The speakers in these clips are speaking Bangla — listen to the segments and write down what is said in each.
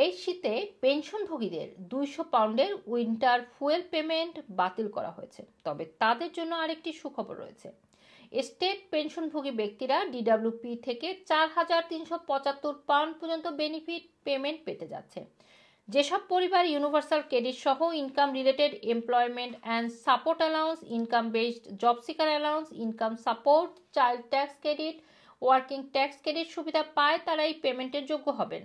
এই শীতে পেনশনভোগীদের 200 পাউন্ডের উইন্টার ফুয়েল পেমেন্ট বাতিল করা হয়েছে। তবে তাদের জন্য আরেকটি সুখবর রয়েছে। স্টেট পেনশনভোগী ব্যক্তিরা ডিডব্লিউপি থেকে 4,375 পাউন্ড পর্যন্ত বেনিফিট পেমেন্ট পেতে যাচ্ছে। যেসব পরিবার ইউনিভার্সাল ক্রেডিট সহ income related employment and support allowance, income based job seeker allowance, income support, child tax credit, working tax credit সুবিধা পায়, তারা এই পেমেন্টের যোগ্য হবেন।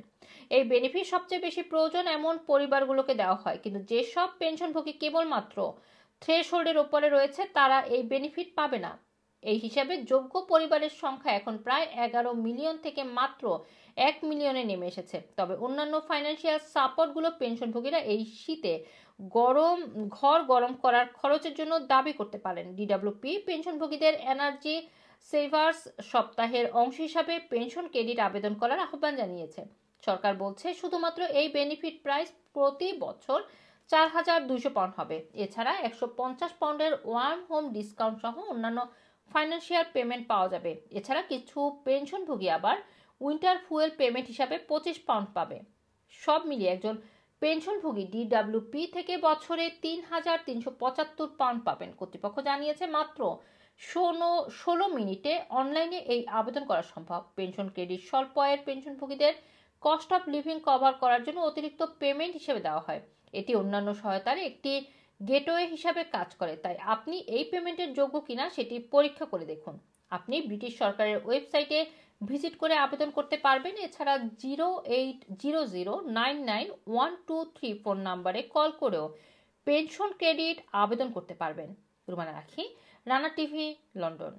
এই বেনিফিট সবচেয়ে বেশি প্রয়োজন এমন পরিবারগুলোকে দেওয়া হয়, কিন্তু যেসব পেনশনভোগী কেবলমাত্র থ্রেশহোল্ডের ওপরে রয়েছে তারা এই বেনিফিট পাবে না। এই হিসাবে যোগ্য পরিবারের সংখ্যা এখন প্রায় 11 মিলিয়ন থেকে মাত্র 1 মিলিয়নে নেমে এসেছে। তবে অন্যান্য ফাইন্যান্সিয়াল সাপোর্টগুলো পেনশনভোগীরা এই শীতে ঘর গরম করার খরচের জন্য দাবি করতে পারেন। ডিডব্লিউপি পেনশনভোগীদের এনার্জি সেভার্স সপ্তাহের অংশ হিসাবে পেনশন ক্রেডিট আবেদন করার আহ্বান জানিয়েছে। সরকার বলছে শুধুমাত্র এই বেনিফিট প্রাইস প্রতি বছর 4,200 পাউন্ড হবে। এছাড়া 150 পাউন্ডের ওয়ার্ম হোম ডিসকাউন্ট সহ অন্যান্য ফাইন্যান্সিয়াল পেমেন্ট পাওয়া যাবে। এছাড়া কিছু পেনশনভোগী আবার উইন্টার ফুয়েল পেমেন্ট হিসাবে 25 পাউন্ড পাবে। সব মিলিয়ে একজন পেনশনভোগী ডিডব্লিউপি থেকে বছরে 3,375 পাউন্ড পাবেন। কর্তৃপক্ষ জানিয়েছে মাত্র 16 মিনিটে অনলাইনে এই আবেদন করা সম্ভব। পেনশন ক্রেডিট স্বল্প আয়ের পেনশনভোগীদের কস্ট অফ লিভিং কভার করার জন্য অতিরিক্ত পেমেন্ট হিসেবে দেওয়া হয়। এটি অন্যান্য সহায়তার একটি গেটওয়ে হিসাবে কাজ করে, তাই আপনি এই পেমেন্টের যোগ্য কিনা সেটি পরীক্ষা করে দেখুন। আপনি ব্রিটিশ সরকারের ওয়েবসাইটে ভিজিট করে আবেদন করতে পারবেন। এছাড়া 0800991234 নাম্বারে কল করেও পেনশন ক্রেডিট আবেদন করতে পারবেন। রুমানা রাখি, রানা টিভি, লন্ডন।